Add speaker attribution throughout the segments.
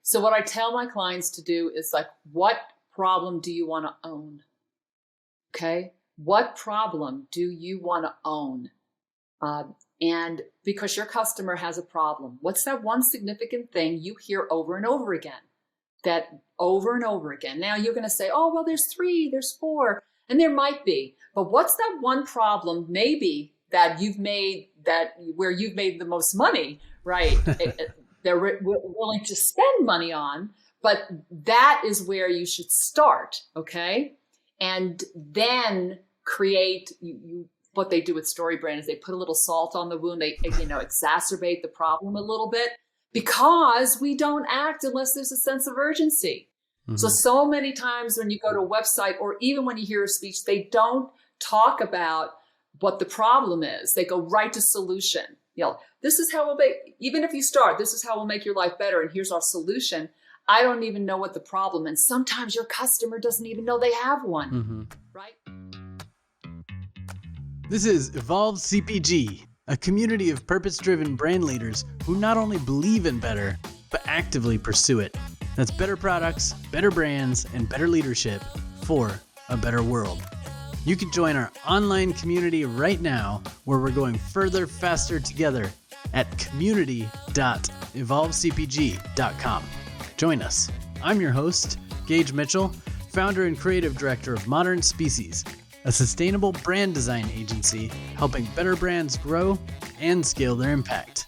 Speaker 1: So what I tell my clients to do is like, what problem do you want to own? Okay. What problem do you want to own? And because your customer has a problem, what's that one significant thing you hear over and over again? That over and over again. Now you're going to say, oh, well, there's 3, there's 4, and there might be. But what's that one problem maybe that you've made where you've made the most money, right? They're willing to spend money on, but that is where you should start, okay? And then create what they do with StoryBrand is they put a little salt on the wound. They, exacerbate the problem a little bit because we don't act unless there's a sense of urgency. Mm-hmm. So many times when you go to a website or even when you hear a speech, they don't talk about what the problem is. They go right to solution. This is how we'll make, even if you start, this is how we'll make your life better. And here's our solution. I don't even know what the problem is. Sometimes your customer doesn't even know they have one, mm-hmm. right?
Speaker 2: This is Evolve CPG, a community of purpose-driven brand leaders who not only believe in better, but actively pursue it. That's better products, better brands, and better leadership for a better world. You can join our online community right now where we're going further, faster together at community.evolvecpg.com. Join us. I'm your host, Gage Mitchell, founder and creative director of Modern Species, a sustainable brand design agency helping better brands grow and scale their impact.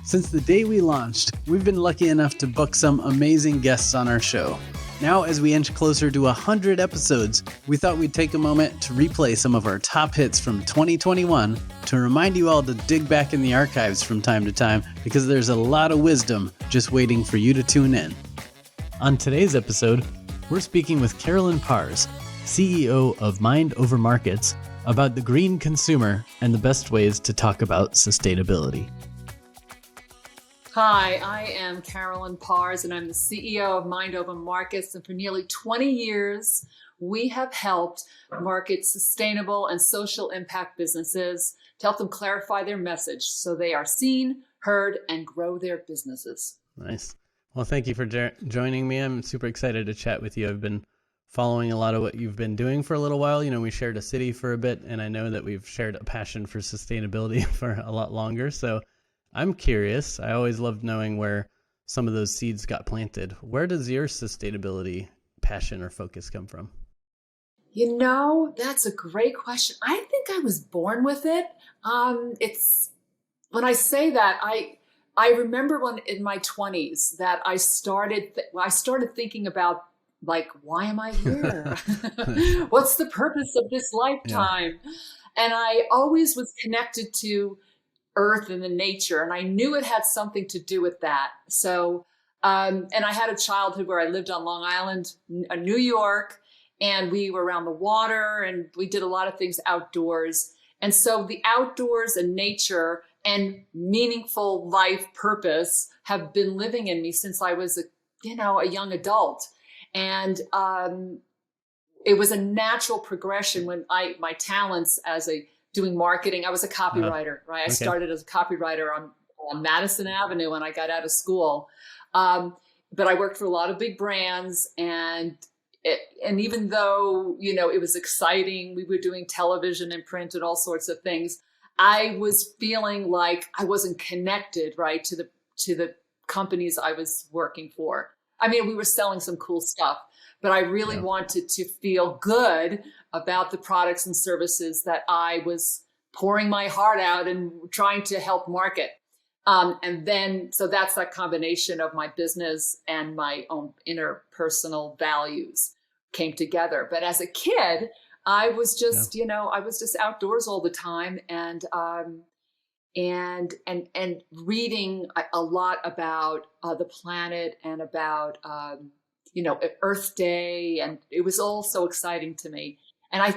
Speaker 2: Since the day we launched, we've been lucky enough to book some amazing guests on our show. Now, as we inch closer to 100 episodes, we thought we'd take a moment to replay some of our top hits from 2021 to remind you all to dig back in the archives from time to time because there's a lot of wisdom just waiting for you to tune in. On today's episode, we're speaking with Carolyn Parrs, CEO of Mind Over Markets, about the green consumer and the best ways to talk about sustainability.
Speaker 1: Hi, I am Carolyn Parrs, and I'm the CEO of Mind Over Markets. And for nearly 20 years, we have helped market sustainable and social impact businesses to help them clarify their message so they are seen, heard, and grow their businesses.
Speaker 2: Nice. Well, thank you for joining me. I'm super excited to chat with you. I've been following a lot of what you've been doing for a little while. We shared a city for a bit, and I know that we've shared a passion for sustainability for a lot longer. So I'm curious. I always loved knowing where some of those seeds got planted. Where does your sustainability passion or focus come from?
Speaker 1: That's a great question. I think I was born with it. It's when I say that, I remember when in my 20s that I started thinking about, like, why am I here? What's the purpose of this lifetime? Yeah. And I always was connected to earth and the nature, and I knew it had something to do with that. So, and I had a childhood where I lived on Long Island, New York, and we were around the water, and we did a lot of things outdoors. And so the outdoors and nature and meaningful life purpose have been living in me since I was a young adult. And it was a natural progression when my talents doing marketing. I was a copywriter, right? I started as a copywriter on Madison Avenue when I got out of school. But I worked for a lot of big brands, and even though, it was exciting, we were doing television and print and all sorts of things, I was feeling like I wasn't connected, right, to the companies I was working for. I mean, we were selling some cool stuff, but I really wanted to feel good about the products and services that I was pouring my heart out and trying to help market. So that's that combination of my business and my own interpersonal values came together. But as a kid, I was just, I was just outdoors all the time and reading a lot about the planet and about, Earth Day. And it was all so exciting to me. And I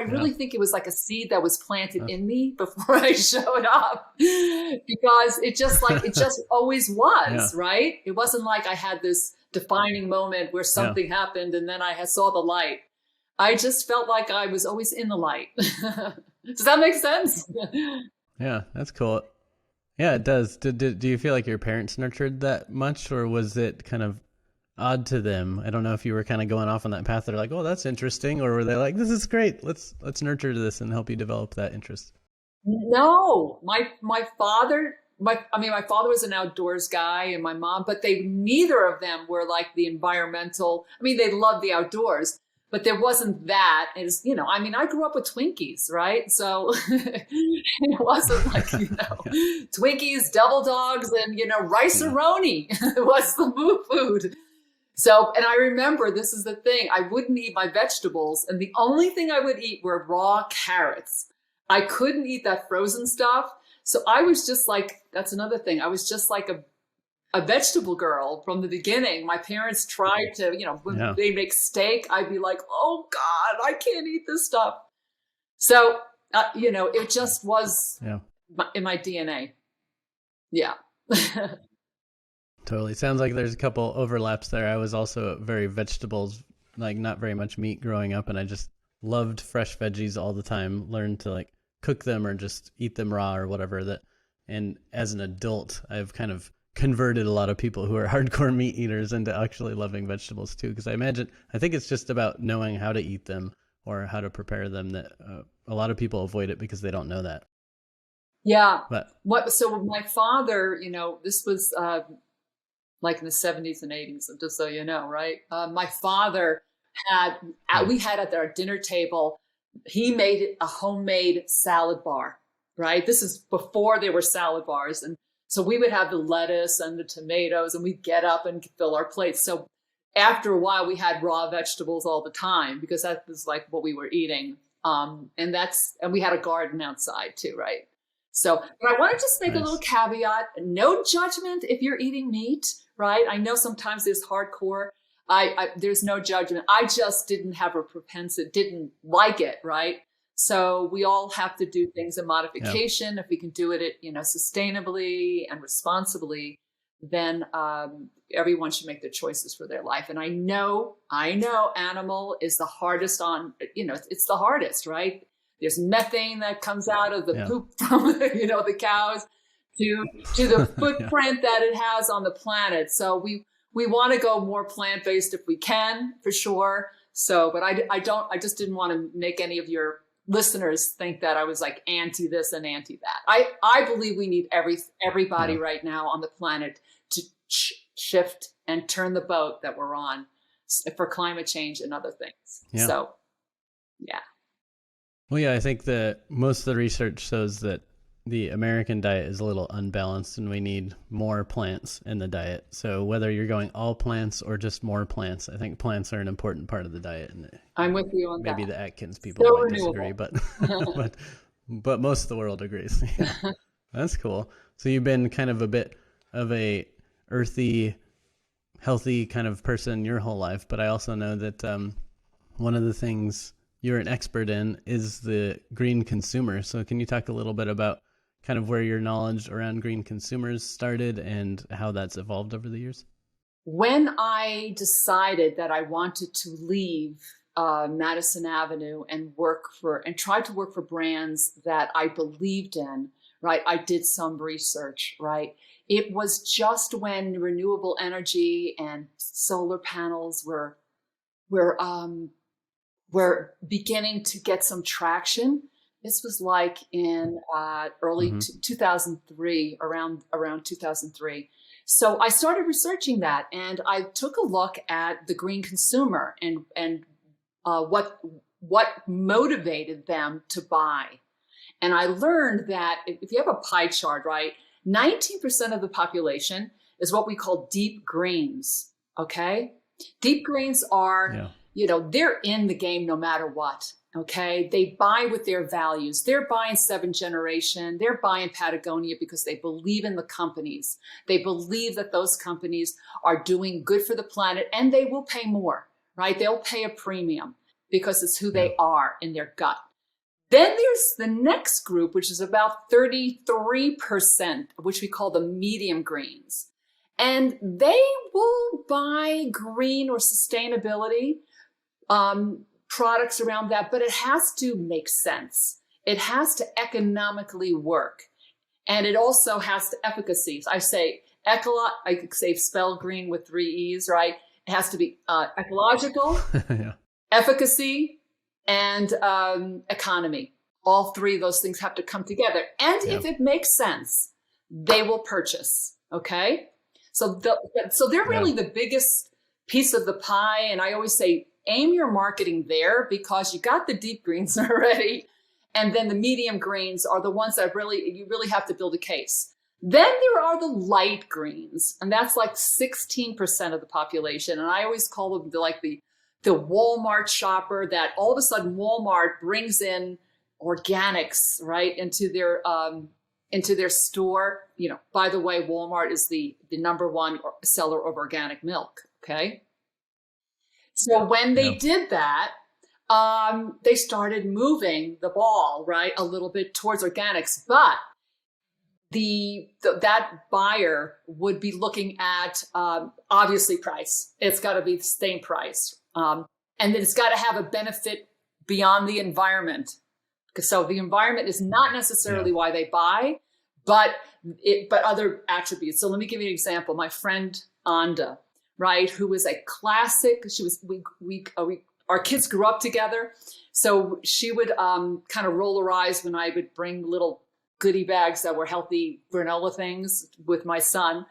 Speaker 1: really think it was like a seed that was planted in me before I showed up, because it just always was, right? It wasn't like I had this defining moment where something happened and then I saw the light. I just felt like I was always in the light. Does that make sense?
Speaker 2: Yeah, that's cool. Yeah, it does. Do you feel like your parents nurtured that much, or was it kind of odd to them? I don't know if you were kind of going off on that path. They're like, "Oh, that's interesting," or were they like, "This is great. Let's nurture this and help you develop that interest."
Speaker 1: No, my father was an outdoors guy and my mom, but neither of them were like the environmental. I mean, they loved the outdoors, but there wasn't that as, I grew up with Twinkies, right? So it wasn't like,
Speaker 2: Yeah.
Speaker 1: Twinkies, double dogs, and, rice-a-roni was the food. So, and I remember, this is the thing, I wouldn't eat my vegetables, and the only thing I would eat were raw carrots. I couldn't eat that frozen stuff. So I was just like, that's another thing. I was just like a vegetable girl from the beginning. My parents tried to, when
Speaker 2: Yeah.
Speaker 1: they make steak, I'd be like, oh God, I can't eat this stuff. So, it just was
Speaker 2: Yeah.
Speaker 1: in my DNA. Yeah.
Speaker 2: Totally. Sounds like there's a couple overlaps there. I was also very vegetables, like not very much meat growing up, and I just loved fresh veggies all the time. Learned to like cook them or just eat them raw or whatever that. And as an adult, I've kind of converted a lot of people who are hardcore meat eaters into actually loving vegetables too. Because I think it's just about knowing how to eat them or how to prepare them that a lot of people avoid it because they don't know that.
Speaker 1: Yeah.
Speaker 2: But
Speaker 1: So my father, this was like in the 70s and 80s, just so you know, right? My father we had at our dinner table, he made a homemade salad bar, right? This is before there were salad bars. And so we would have the lettuce and the tomatoes and we'd get up and fill our plates. So after a while, we had raw vegetables all the time because that was like what we were eating. And we had a garden outside too, right? So, but I want to just make a little caveat, no judgment if you're eating meat, right? I know sometimes there's hardcore. There's no judgment. I just didn't have a propensity, didn't like it, right? So we all have to do things in modification. Yeah. If we can do it, sustainably and responsibly, then everyone should make their choices for their life. And I know animal is the hardest on, it's the hardest, right? There's methane that comes out of the poop from, the cows to the footprint that it has on the planet. So we want to go more plant-based if we can, for sure. So, but I just didn't want to make any of your listeners think that I was like anti this and anti that. I believe we need everybody right now on the planet to shift and turn the boat that we're on for climate change and other things. Yeah. So, yeah.
Speaker 2: Well, yeah, I think that most of the research shows that the American diet is a little unbalanced and we need more plants in the diet. So whether you're going all plants or just more plants, I think plants are an important part of the diet. And
Speaker 1: I'm with you on
Speaker 2: maybe
Speaker 1: that.
Speaker 2: The Atkins people
Speaker 1: so
Speaker 2: might
Speaker 1: renewable.
Speaker 2: Disagree, but most of the world agrees. Yeah. That's cool. So you've been kind of a bit of a earthy, healthy kind of person your whole life. But I also know that one of the things you're an expert in is the green consumer. So can you talk a little bit about kind of where your knowledge around green consumers started and how that's evolved over the years?
Speaker 1: When I decided that I wanted to leave Madison Avenue and try to work for brands that I believed in, right? I did some research, right? It was just when renewable energy and solar panels were beginning to get some traction. This was like in early 2003, around 2003. So I started researching that, and I took a look at the green consumer and what motivated them to buy. And I learned that if you have a pie chart, right, 19% of the population is what we call deep greens. Okay, deep greens are they're in the game no matter what. Okay, they buy with their values. They're buying 7th generation. They're buying Patagonia because they believe in the companies. They believe that those companies are doing good for the planet, and they will pay more, right? They'll pay a premium because it's who they are in their gut. Then there's the next group, which is about 33%, which we call the medium greens. And they will buy green or sustainability products around that, but it has to make sense. It has to economically work. And it also has the efficacies. I say I say spell green with 3 E's, right? It has to be ecological,
Speaker 2: Yeah.
Speaker 1: efficacy, and economy. All 3 of those things have to come together. And if it makes sense, they will purchase. Okay. So they're really the biggest piece of the pie. And I always say, aim your marketing there, because you got the deep greens already. And then the medium greens are the ones that you really have to build a case. Then there are the light greens, and that's like 16% of the population. And I always call them the Walmart shopper, that all of a sudden Walmart brings in organics, right, into their store. You know, by the way, Walmart is the number 1 seller of organic milk. Okay. So when they did that, they started moving the ball, right, a little bit towards organics, but that buyer would be looking at obviously price. It's got to be the same price, and then it's got to have a benefit beyond the environment. So the environment is not necessarily why they buy, but other attributes. So let me give you an example. My friend Anda, right, who was a classic. She was our kids grew up together, so she would kind of roll her eyes when I would bring little goodie bags that were healthy granola things with my son.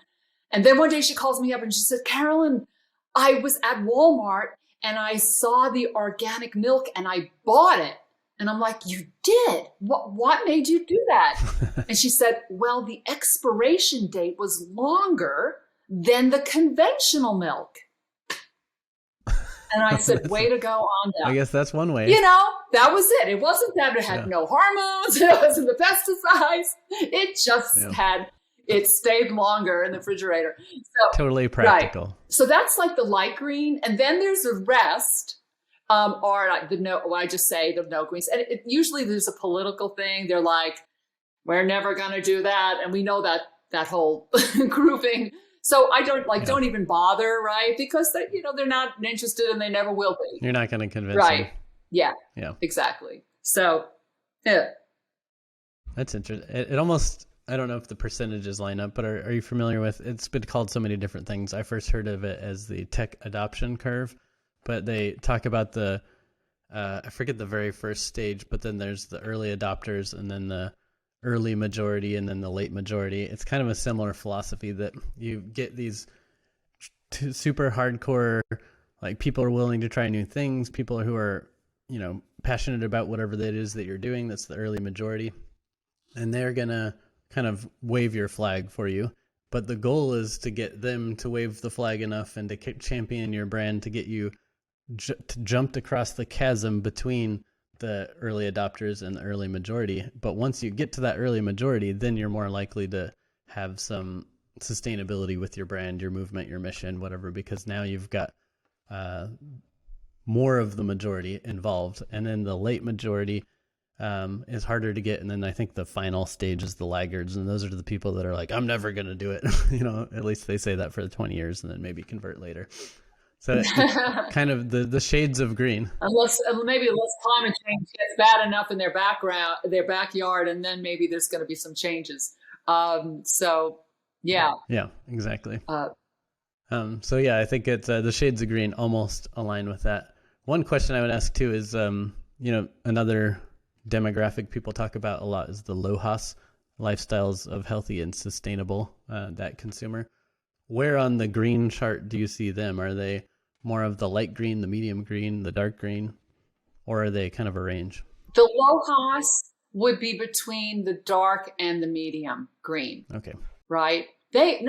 Speaker 1: And then one day she calls me up and she said, Carolyn, I was at Walmart and I saw the organic milk and I bought it. And I'm like, you did? What made you do that? And she said, well, the expiration date was longer than the conventional milk. And I said, way to go, Anda.
Speaker 2: I guess that's one way.
Speaker 1: You know, that was it. It wasn't that it had no hormones. It wasn't the pesticides. It just it stayed longer in the refrigerator. So,
Speaker 2: totally practical.
Speaker 1: Right. So that's like the light green. And then there's the rest are like I just say the no greens. And usually there's a political thing. They're like, we're never going to do that. And we know that whole grouping. So I don't even bother, right? Because they're not interested and they never will be.
Speaker 2: You're not going to convince
Speaker 1: them.
Speaker 2: Them.
Speaker 1: Yeah. Yeah. Exactly. So, yeah.
Speaker 2: That's interesting. It almost, I don't know if the percentages line up, but are you familiar with, it's been called so many different things. I first heard of it as the tech adoption curve, but they talk about I forget the very first stage, but then there's the early adopters and then the early majority and then the late majority. It's kind of a similar philosophy that you get these super hardcore, like people are willing to try new things, people who are, passionate about whatever that is that you're doing. That's the early majority. And they're going to kind of wave your flag for you. But the goal is to get them to wave the flag enough and to champion your brand to get you jumped across the chasm between the early adopters and the early majority. But once you get to that early majority, then you're more likely to have some sustainability with your brand, your movement, your mission, whatever, because now you've got more of the majority involved. And then the late majority is harder to get. And then I think the final stage is the laggards. And those are the people that are like, I'm never going to do it. At least they say that for 20 years and then maybe convert later. So it's kind of the shades of green. Unless
Speaker 1: climate change gets bad enough in their backyard, and then maybe there's going to be some changes. Yeah.
Speaker 2: Yeah, exactly. So yeah, I think it's the shades of green almost align with that. One question I would ask too is, another demographic people talk about a lot is the LOHAS, lifestyles of healthy and sustainable, that consumer. Where on the green chart do you see them? Are they more of the light green, the medium green, the dark green, or are they kind of a range?
Speaker 1: The LOHAS would be between the dark and the medium green.
Speaker 2: Okay.
Speaker 1: Right? They're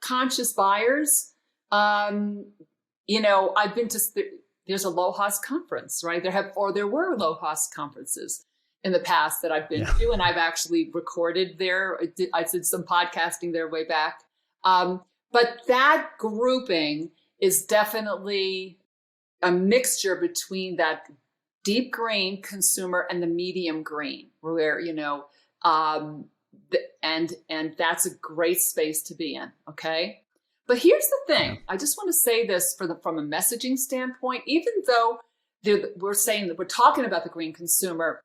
Speaker 1: conscious buyers. I've been to there's a LOHAS conference, right? There were LOHAS conferences in the past that I've been to, and I've actually recorded there. I did some podcasting there way back. But that grouping is definitely a mixture between that deep green consumer and the medium green, where, and that's a great space to be in. Okay. But here's the thing. I just want to say this from a messaging standpoint, even though we're saying that we're talking about the green consumer,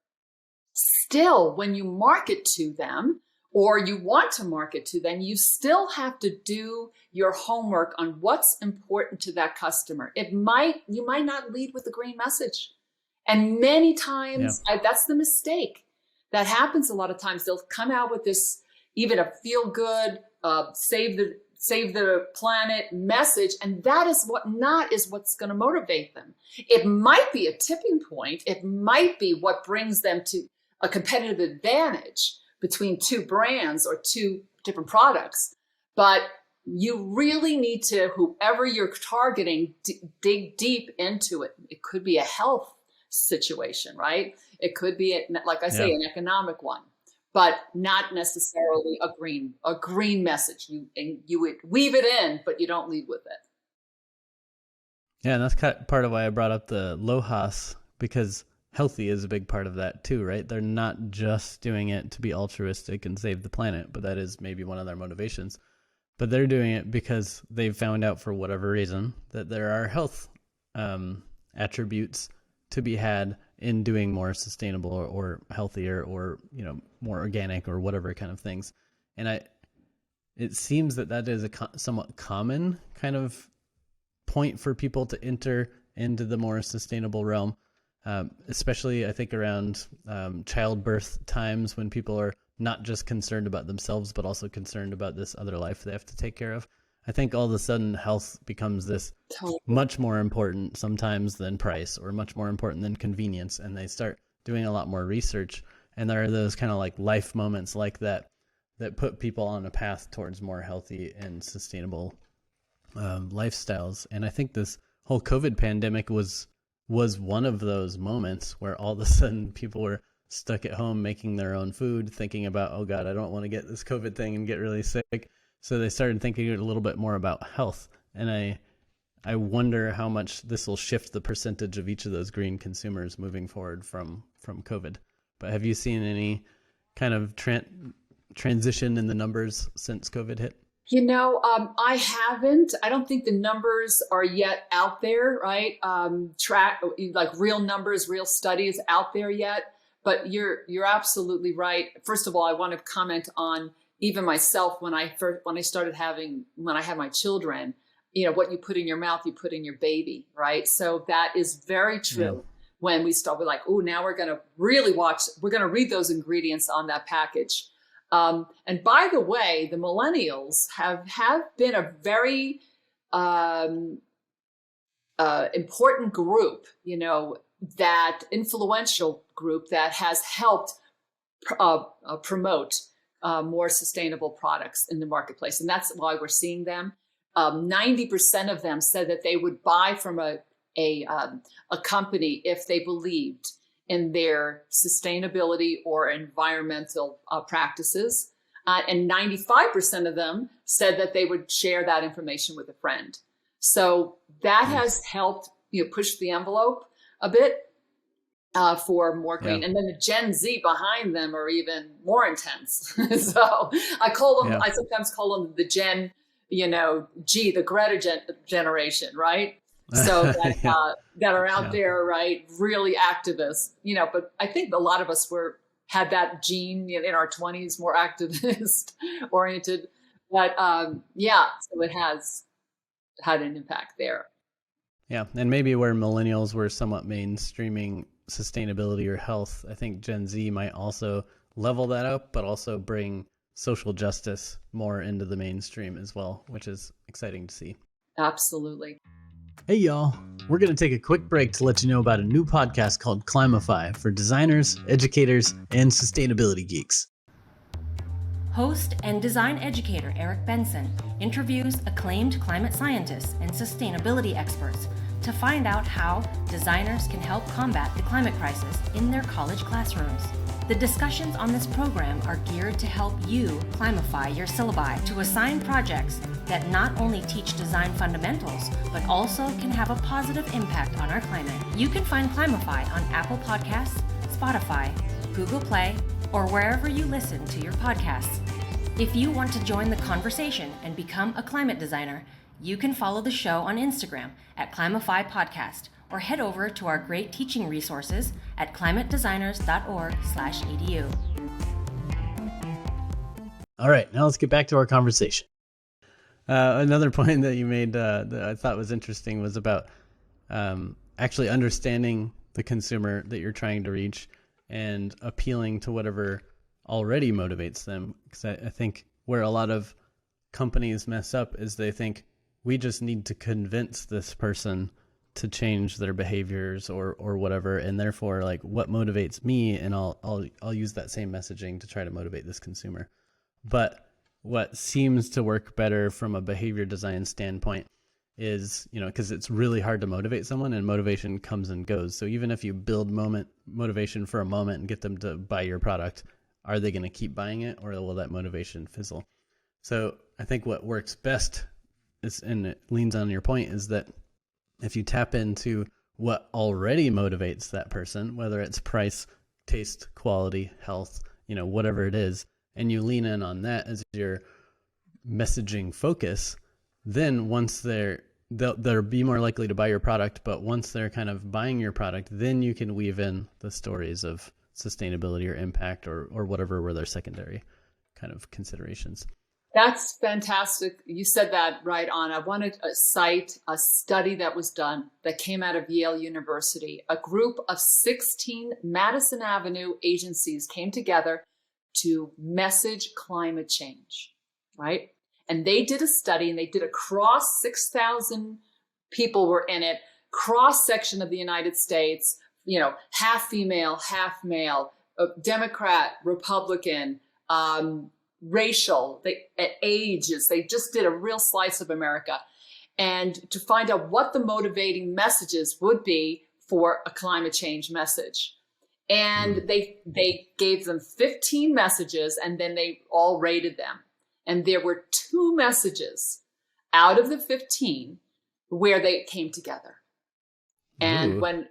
Speaker 1: still, when you market to them or you want to market to them, you still have to do your homework on what's important to that customer. You might not lead with a green message. And many times that's the mistake that happens. A lot of times they'll come out with this, even a feel good, save the planet message. And that is what's going to motivate them. It might be a tipping point. It might be what brings them to a competitive advantage between two brands or two different products. But you really need to, whoever you're targeting, dig deep into it. It could be a health situation, right? It could be, like I say, an economic one, but not necessarily a green message. You would weave it in, but you don't lead with it.
Speaker 2: Yeah, and that's part of why I brought up the LOHAS, because healthy is a big part of that too, right? They're not just doing it to be altruistic and save the planet, but that is maybe one of their motivations. But they're doing it because they've found out, for whatever reason, that there are health attributes to be had in doing more sustainable or healthier or, more organic or whatever kind of things. And it seems that is a somewhat common kind of point for people to enter into the more sustainable realm. Especially I think around childbirth times, when people are not just concerned about themselves, but also concerned about this other life they have to take care of. I think all of a sudden health becomes this much more important sometimes than price, or much more important than convenience. And they start doing a lot more research. And there are those kind of like life moments like that put people on a path towards more healthy and sustainable lifestyles. And I think this whole COVID pandemic was one of those moments where all of a sudden people were stuck at home making their own food, thinking about, oh God, I don't want to get this COVID thing and get really sick. So they started thinking a little bit more about health. And I wonder how much this will shift the percentage of each of those green consumers moving forward from COVID. But have you seen any kind of transition in the numbers since COVID hit?
Speaker 1: I haven't. I don't think the numbers are yet out there, right? Like real numbers, real studies out there yet. But you're absolutely right. First of all, I want to comment on even myself when I had my children. What you put in your mouth, you put in your baby, right? So that is very true. Yeah. When we start, we're like, oh, now we're going to really we're going to read those ingredients on that package. And by the way, the millennials have been a very important group, that influential group that has helped promote more sustainable products in the marketplace. And that's why we're seeing them. 90% of them said that they would buy from a company if they believed in their sustainability or environmental practices. And 95% of them said that they would share that information with a friend. So that has helped push the envelope a bit for more green. Yeah. And then the Gen Z behind them are even more intense. So I sometimes call them the Gen, G, the Greta generation, right? So that are out there, right? Really activists, but I think a lot of us had that gene in our 20s, more activist oriented, but so it has had an impact there.
Speaker 2: Yeah. And maybe where millennials were somewhat mainstreaming sustainability or health, I think Gen Z might also level that up, but also bring social justice more into the mainstream as well, which is exciting to see.
Speaker 1: Absolutely.
Speaker 2: Hey y'all, we're going to take a quick break to let you know about a new podcast called CLIMIFY for designers, educators, and sustainability geeks.
Speaker 3: Host and design educator Eric Benson interviews acclaimed climate scientists and sustainability experts to find out how designers can help combat the climate crisis in their college classrooms. The discussions on this program are geared to help you climify your syllabi to assign projects that not only teach design fundamentals, but also can have a positive impact on our climate. You can find CLIMIFY on Apple Podcasts, Spotify, Google Play, or wherever you listen to your podcasts. If you want to join the conversation and become a climate designer, you can follow the show on Instagram at CLIMIFY Podcast or head over to our great teaching resources at climatedesigners.org/edu.
Speaker 2: All right, now let's get back to our conversation. Another point that you made that I thought was interesting was about actually understanding the consumer that you're trying to reach and appealing to whatever already motivates them. Because I think where a lot of companies mess up is they think we just need to convince this person to change their behaviors or whatever, and therefore, like, what motivates me, and I'll use that same messaging to try to motivate this consumer. But what seems to work better from a behavior design standpoint is, because it's really hard to motivate someone, and motivation comes and goes. So even if you build motivation for a moment and get them to buy your product, are they going to keep buying it, or will that motivation fizzle? So I think what works best is, and it leans on your point, is that if you tap into what already motivates that person, whether it's price, taste, quality, health, whatever it is, and you lean in on that as your messaging focus, then once they'll be more likely to buy your product. But once they're kind of buying your product, then you can weave in the stories of sustainability or impact or whatever were their secondary kind of considerations.
Speaker 1: That's fantastic. You said that right on. I wanted to cite a study that was done that came out of Yale University. A group of 16 Madison Avenue agencies came together to message climate change, right? And they did a study, and they did across 6,000 people were in it, cross section of the United States, half female, half male, Democrat, Republican, racial, ages. They just did a real slice of America, and to find out what the motivating messages would be for a climate change message. And they gave them 15 messages, and then they all rated them. And there were 2 messages out of the 15 where they came together. And when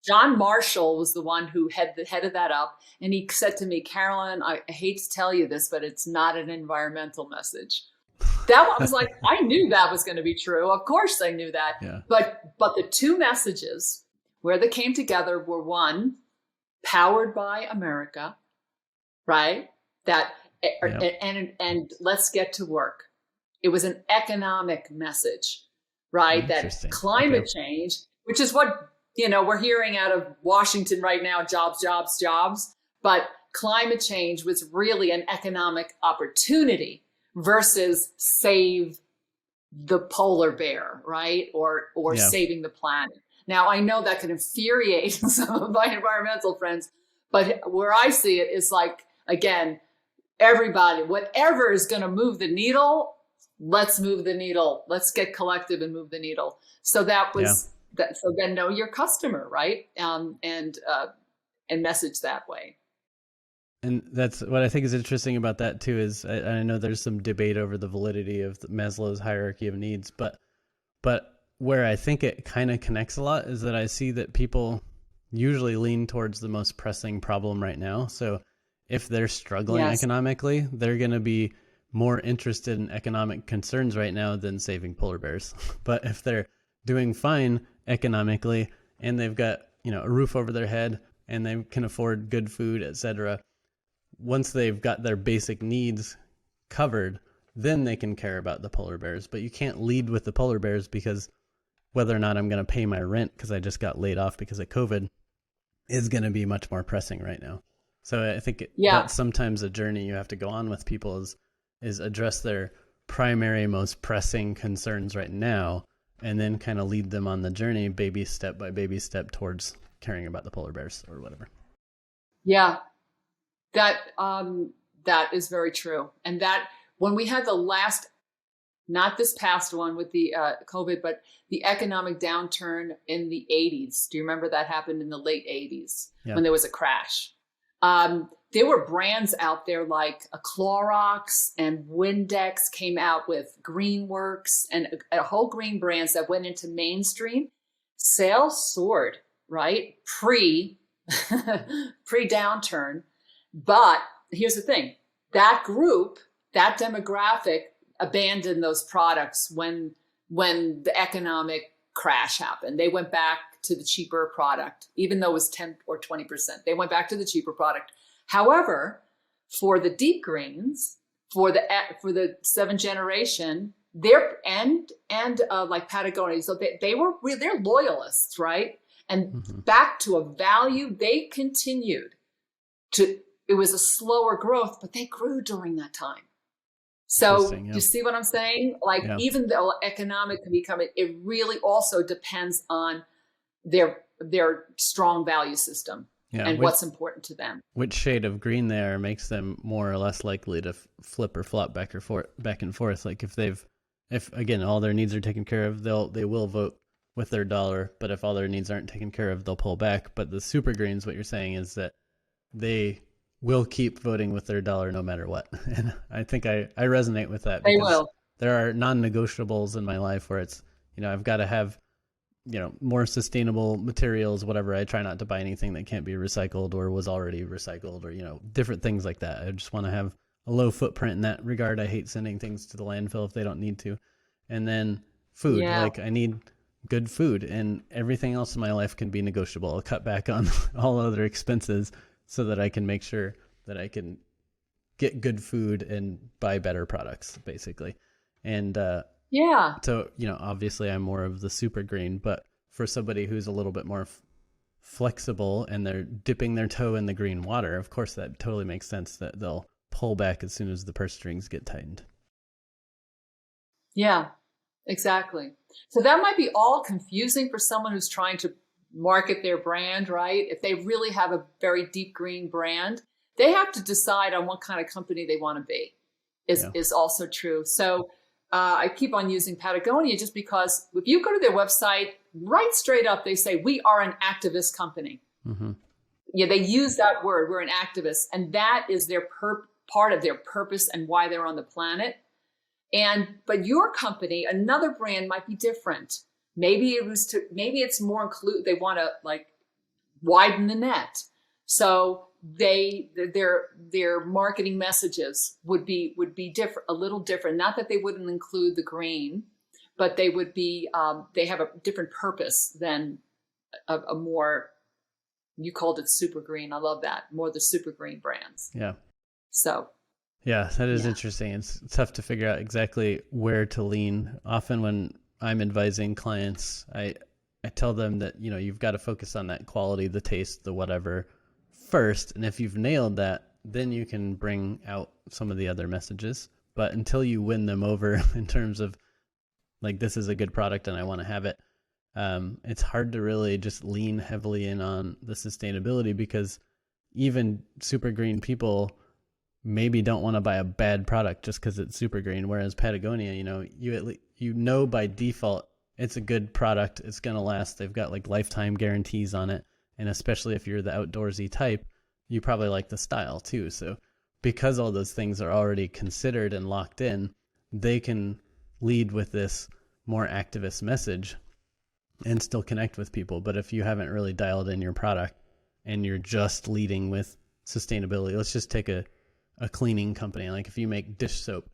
Speaker 1: John Marshall was the one who headed that up, and he said to me, "Carolyn, I hate to tell you this, but it's not an environmental message." That one was like, I knew that was going to be true. Of course I knew that.
Speaker 2: Yeah.
Speaker 1: But the 2 messages where they came together were, one, powered by America, right? And let's get to work. It was an economic message, right? That climate change, which is what, we're hearing out of Washington right now, jobs, jobs, jobs. But climate change was really an economic opportunity versus save the polar bear, right? Or saving the planet. Now, I know that can infuriate some of my environmental friends, but where I see it is like, again, everybody, whatever is going to move the needle, let's move the needle. Let's get collective and move the needle. So that was that. So then know your customer, right? And message that way.
Speaker 2: And that's what I think is interesting about that too, is I know there's some debate over the validity of Maslow's hierarchy of needs, but where I think it kind of connects a lot is that I see that people usually lean towards the most pressing problem right now. So if they're struggling economically, they're going to be more interested in economic concerns right now than saving polar bears. But if they're doing fine economically and they've got, a roof over their head and they can afford good food, etc., once they've got their basic needs covered, then they can care about the polar bears. But you can't lead with the polar bears, because whether or not I'm going to pay my rent because I just got laid off because of COVID is going to be much more pressing right now. So I think that's sometimes a journey you have to go on with people is address their primary, most pressing concerns right now, and then kind of lead them on the journey, baby step by baby step, towards caring about the polar bears or whatever.
Speaker 1: Yeah, that is very true. And that when we had the last, not this past one with the COVID, but the economic downturn in the 80s. Do you remember that happened in the late 80s when there was a crash? There were brands out there like a Clorox and Windex came out with Greenworks and a whole green brands that went into mainstream. Sales soared, right? Pre-downturn. But here's the thing, that group, that demographic abandoned those products when the economic crash happened. They went back to the cheaper product, even though it was 10 or 20%. They went back to the cheaper product. However, for the deep greens, for the 7th generation, they're like Patagonia, so they're loyalists, right? And back to a value, they continued to. It was a slower growth, but they grew during that time. So you see what I'm saying? Like even though economic can become it really also depends on their strong value system and what's important to them. Which
Speaker 2: shade of green they are makes them more or less likely to flip or flop back and forth. Like if again all their needs are taken care of, they will vote with their dollar. But if all their needs aren't taken care of, they'll pull back. But the super greens, what you're saying is that they will keep voting with their dollar no matter what. And I think I resonate with that.
Speaker 1: They will.
Speaker 2: There are non-negotiables in my life where it's, I've got to have, more sustainable materials, whatever. I try not to buy anything that can't be recycled or was already recycled or, different things like that. I just want to have a low footprint in that regard. I hate sending things to the landfill if they don't need to. And then food, like I need good food, and everything else in my life can be negotiable. I'll cut back on all other expenses so that I can make sure that I can get good food and buy better products, basically. And so, obviously I'm more of the super green, but for somebody who's a little bit more flexible and they're dipping their toe in the green water, of course, that totally makes sense that they'll pull back as soon as the purse strings get tightened.
Speaker 1: Yeah, exactly. So that might be all confusing for someone who's trying to market their brand, right? If they really have a very deep green brand, they have to decide on what kind of company they want to be is also true. So I keep on using Patagonia just because if you go to their website, right straight up, they say, we are an activist company. Mm-hmm. Yeah, they use that word, we're an activist. And that is their part of their purpose and why they're on the planet. But your company, another brand might be different. Maybe it's more include. They want to like widen the net, so their marketing messages would be different, a little different. Not that they wouldn't include the green, but they would be. They have a different purpose than a more. You called it super green. I love that. More the super green brands.
Speaker 2: Yeah.
Speaker 1: So.
Speaker 2: Yeah, that is interesting. It's tough to figure out exactly where to lean. Often when I'm advising clients, I tell them that, you've got to focus on that quality, the taste, the whatever first. And if you've nailed that, then you can bring out some of the other messages. But until you win them over in terms of like, this is a good product and I want to have it, it's hard to really just lean heavily in on the sustainability, because even super green people maybe don't want to buy a bad product just because it's super green. Whereas Patagonia, you by default, it's a good product. It's going to last. They've got like lifetime guarantees on it. And especially if you're the outdoorsy type, you probably like the style too. So because all those things are already considered and locked in, they can lead with this more activist message and still connect with people. But if you haven't really dialed in your product and you're just leading with sustainability, let's just take a cleaning company. Like if you make dish soap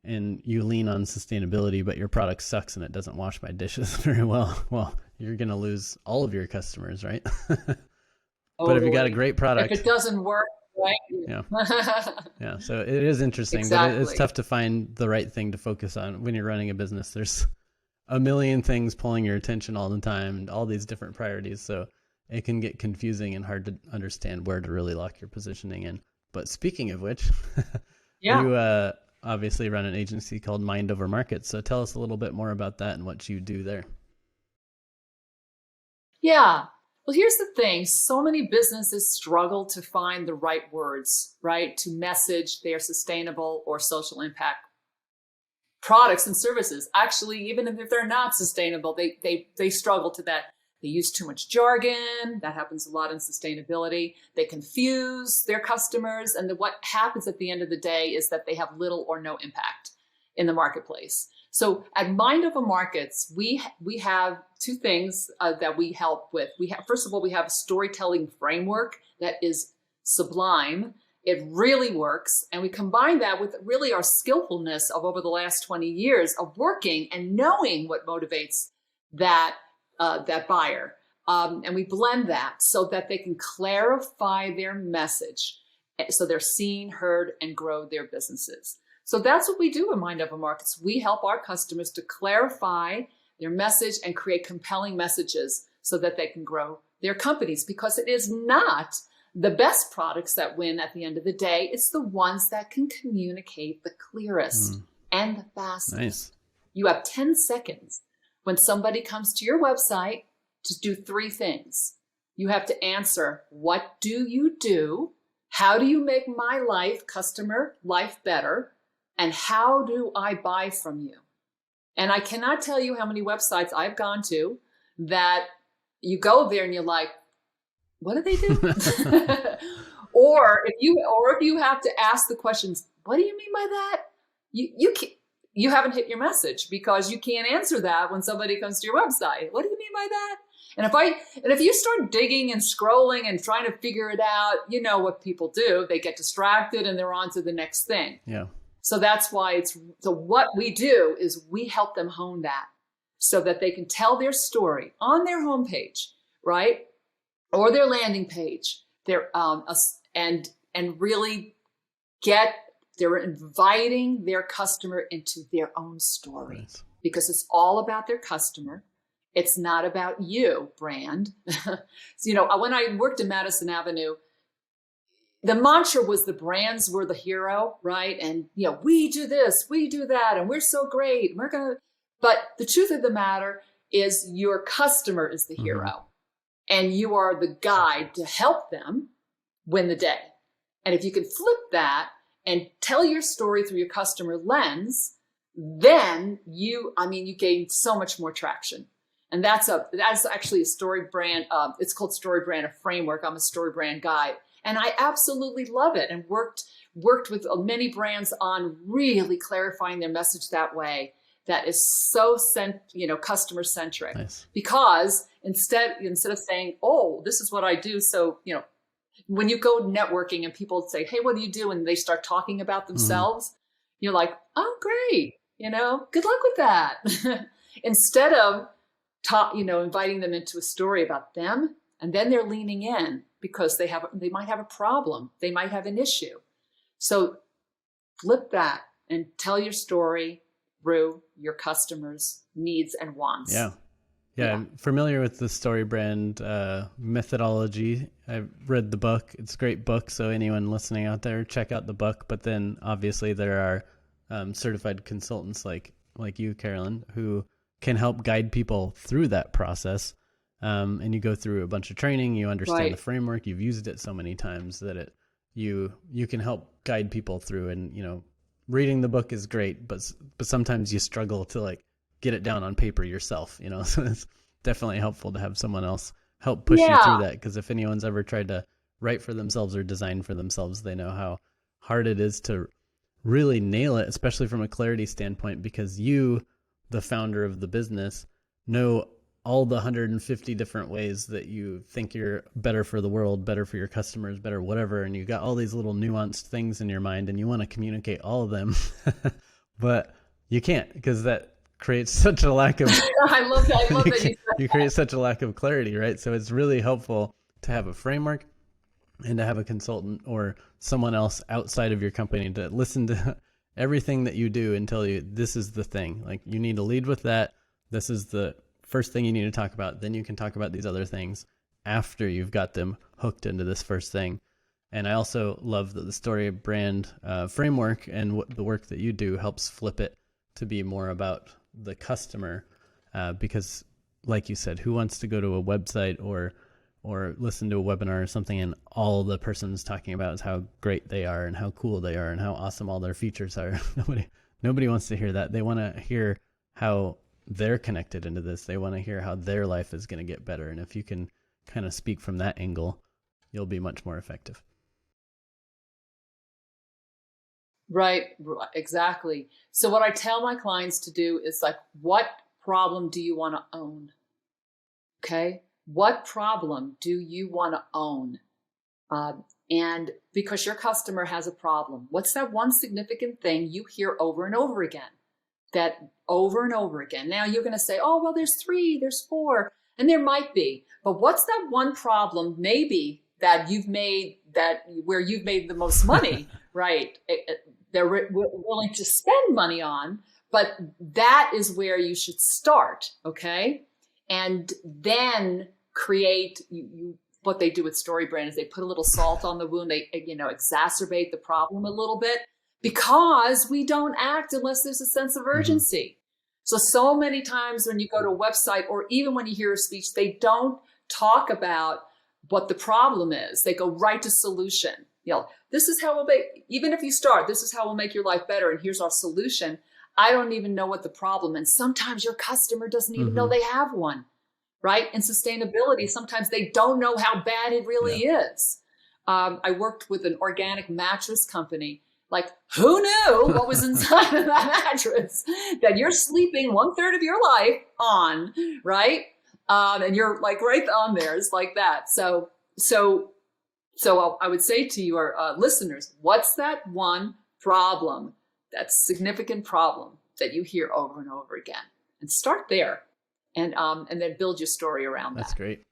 Speaker 2: and you lean on sustainability, but your product sucks and it doesn't wash my dishes very well, you're going to lose all of your customers, right? But if you got a great product,
Speaker 1: if it doesn't work, right?
Speaker 2: Yeah. Yeah. So it is interesting, but it's tough to find the right thing to focus on when you're running a business. There's a million things pulling your attention all the time and all these different priorities. So it can get confusing and hard to understand where to really lock your positioning in. But speaking of which, you obviously run an agency called Mind Over Market. So tell us a little bit more about that and what you do there.
Speaker 1: Yeah. Well, here's the thing. So many businesses struggle to find the right words, right, to message their sustainable or social impact products and services. Actually, even if they're not sustainable, they struggle to that. They use too much jargon. That happens a lot in sustainability. They confuse their customers. And what happens at the end of the day is that they have little or no impact in the marketplace. So at Mind Over Markets, we have two things that we help with. First of all, we have a storytelling framework that is sublime. It really works. And we combine that with really our skillfulness of over the last 20 years of working and knowing what motivates that that buyer. And we blend that so that they can clarify their message, so they're seen, heard, and grow their businesses. So that's what we do in Mind Over Markets. We help our customers to clarify their message and create compelling messages so that they can grow their companies, because it is not the best products that win at the end of the day. It's the ones that can communicate the clearest and the fastest.
Speaker 2: Nice.
Speaker 1: You have 10 seconds when somebody comes to your website to do 3 things. You have to answer, what do you do? How do you make my life, customer life, better? And how do I buy from you? And I cannot tell you how many websites I've gone to that you go there and you're like, what do they do? or if you have to ask the questions, what do you mean by that? You haven't hit your message, because you can't answer that when somebody comes to your website. What do you mean by that? And if you start digging and scrolling and trying to figure it out, you know what people do. They get distracted and they're on to the next thing.
Speaker 2: Yeah.
Speaker 1: So that's why so what we do is we help them hone that so that they can tell their story on their homepage, right? Or their landing page. And really they're inviting their customer into their own story.
Speaker 2: Nice.
Speaker 1: Because it's all about their customer. It's not about you, brand. So, when I worked in Madison Avenue, the mantra was the brands were the hero, right? And, we do this, we do that, and we're so great. But the truth of the matter is your customer is the hero, and you are the guide to help them win the day. And if you can flip that and tell your story through your customer lens, then you gain so much more traction. And that's actually a story brand. It's called Story Brand, a framework. I'm a story brand guide, and I absolutely love it. And worked with many brands on really clarifying their message that way. That is so customer centric.
Speaker 2: Nice. Because
Speaker 1: instead of saying, "Oh, this is what I do," so when you go networking and people say, "Hey, what do you do?" and they start talking about themselves, you're like, "Oh, great, good luck with that." Instead of inviting them into a story about them, and then they're leaning in because they might have a problem, they might have an issue. So flip that and tell your story through your customers' needs and wants.
Speaker 2: Yeah, I'm familiar with the story brand methodology. I've read the book. It's a great book. So anyone listening out there, check out the book. But then obviously there are certified consultants like you, Carolyn, who can help guide people through that process. And you go through a bunch of training, you understand the framework, you've used it so many times that you can help guide people through. And, reading the book is great, but sometimes you struggle to get it down on paper yourself, so it's definitely helpful to have someone else help push you through that. Because if anyone's ever tried to write for themselves or design for themselves, they know how hard it is to really nail it, especially from a clarity standpoint, because you, the founder of the business, know all the 150 different ways that you think you're better for the world, better for your customers, better whatever. And you got all these little nuanced things in your mind and you want to communicate all of them, but you can't, because that creates such a lack of,
Speaker 1: I love that.
Speaker 2: You create such a lack of clarity, right? So it's really helpful to have a framework and to have a consultant or someone else outside of your company to listen to everything that you do and tell you, this is the thing. You need to lead with that. This is the first thing you need to talk about. Then you can talk about these other things after you've got them hooked into this first thing. And I also love that the story brand framework and what the work that you do helps flip it to be more about the customer. Because like you said, who wants to go to a website or listen to a webinar or something and all the person's talking about is how great they are and how cool they are and how awesome all their features are. Nobody wants to hear that. They want to hear how they're connected into this. They want to hear how their life is going to get better. And if you can kind of speak from that angle, you'll be much more effective.
Speaker 1: Right, exactly. So what I tell my clients to do is what problem do you want to own? Okay. What problem do you want to own? And because your customer has a problem, what's that one significant thing you hear over and over again? that over and over again. Now you're going to say, oh, well, there's 3, there's 4, and there might be, but what's that one problem maybe that you've made where you've made the most money, right? They're willing to spend money on, but that is where you should start. Okay. And then create what they do with StoryBrand is they put a little salt on the wound. They, exacerbate the problem a little bit because we don't act unless there's a sense of urgency. So many times when you go to a website or even when you hear a speech, they don't talk about what the problem is. They go right to solution. This is how we'll make, even if you start, this is how we'll make your life better. And here's our solution. I don't even know what the problem is. And sometimes your customer doesn't even know they have one. Right? And sustainability, sometimes they don't know how bad it really is. I worked with an organic mattress company. Like, who knew what was inside of that mattress that you're sleeping 1/3 of your life on, right? And you're like right on there. It's like that. So I would say to your listeners, what's that one problem, that significant problem that you hear over and over again? And start there. And then build your story around that.
Speaker 2: That's great.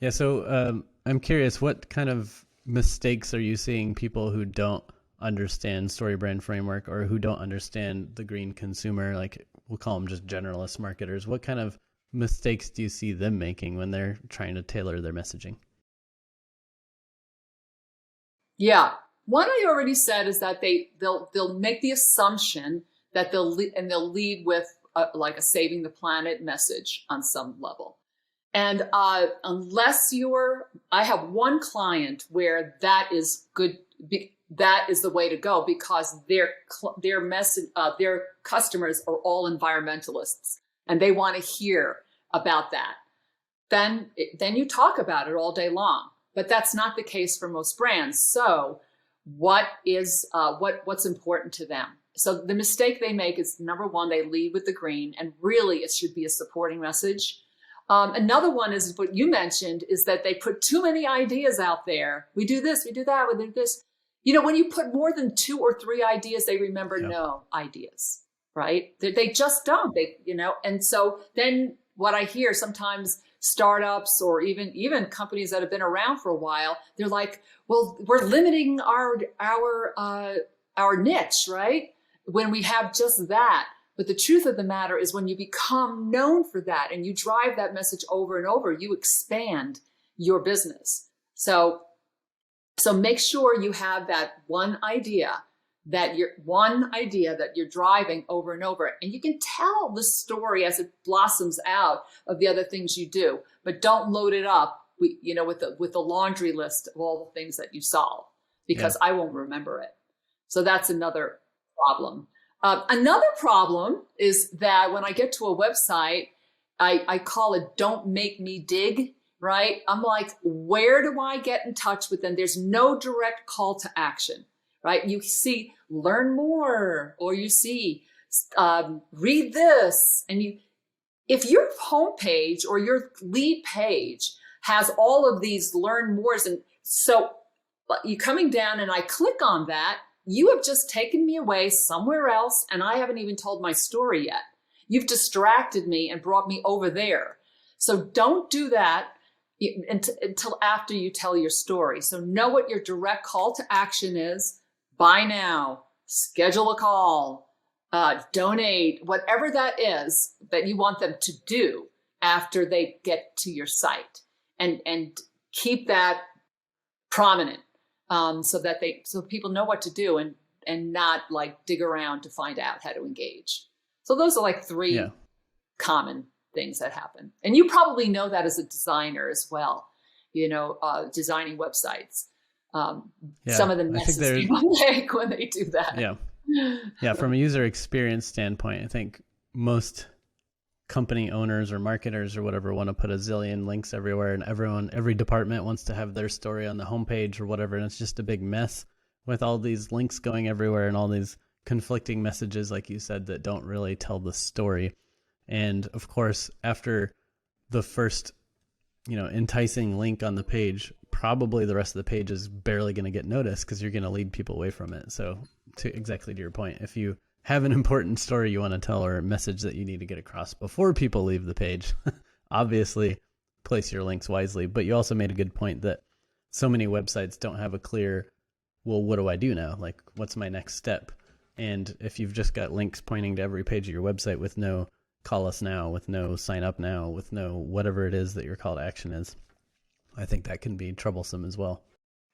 Speaker 2: Yeah. So I'm curious, what kind of mistakes are you seeing people who don't understand StoryBrand framework or who don't understand the green consumer? Like, we'll call them just generalist marketers. What kind of mistakes do you see them making when they're trying to tailor their messaging?
Speaker 1: Yeah. One I already said is that they'll make the assumption that they'll lead with like a saving the planet message on some level. And unless I have one client where that is good, that is the way to go because their message, their customers are all environmentalists and they want to hear about that. Then you talk about it all day long, but that's not the case for most brands. So what's important to them? So the mistake they make is, number one, they lead with the green, and really it should be a supporting message. Another one is what you mentioned, is that they put too many ideas out there. We do this, we do that, we do this. When you put more than 2 or 3 ideas, they remember no ideas, right? They just don't, and so then what I hear sometimes startups or even companies that have been around for a while, they're like, well, we're limiting our niche, right? When we have just that. But the truth of the matter is when you become known for that and you drive that message over and over, you expand your business. So make sure you have that one idea that you're driving over and over. And you can tell the story as it blossoms out of the other things you do, but don't load it up with the laundry list of all the things that you solve, because I won't remember it. So that's another problem. Another problem is that when I get to a website, I call it "Don't Make Me Dig," right? I'm like, where do I get in touch with them? There's no direct call to action, right? You see, learn more, or you see, read this. And if your homepage or your lead page has all of these learn mores, and so you coming down and I click on that, you have just taken me away somewhere else, and I haven't even told my story yet. You've distracted me and brought me over there. So don't do that until after you tell your story. So know what your direct call to action is. Buy now, schedule a call, donate, whatever that is that you want them to do after they get to your site, and keep that prominent. So people know what to do and not like dig around to find out how to engage. So those are like 3 common things that happen. And you probably know that as a designer as well, designing websites. Some of the messes people make when they do that.
Speaker 2: Yeah. From a user experience standpoint, I think most company owners or marketers or whatever want to put a zillion links everywhere, and every department wants to have their story on the homepage or whatever, and it's just a big mess with all these links going everywhere and all these conflicting messages, like you said, that don't really tell the story. And of course, after the first enticing link on the page, probably the rest of the page is barely going to get noticed because you're going to lead people away from it. So exactly to your point, if you have an important story you want to tell or a message that you need to get across before people leave the page, obviously place your links wisely. But you also made a good point that so many websites don't have a clear, well, what do I do now? Like, what's my next step? And if you've just got links pointing to every page of your website with no call us now, with no sign up now, with no whatever it is that your call to action is, I think that can be troublesome as well.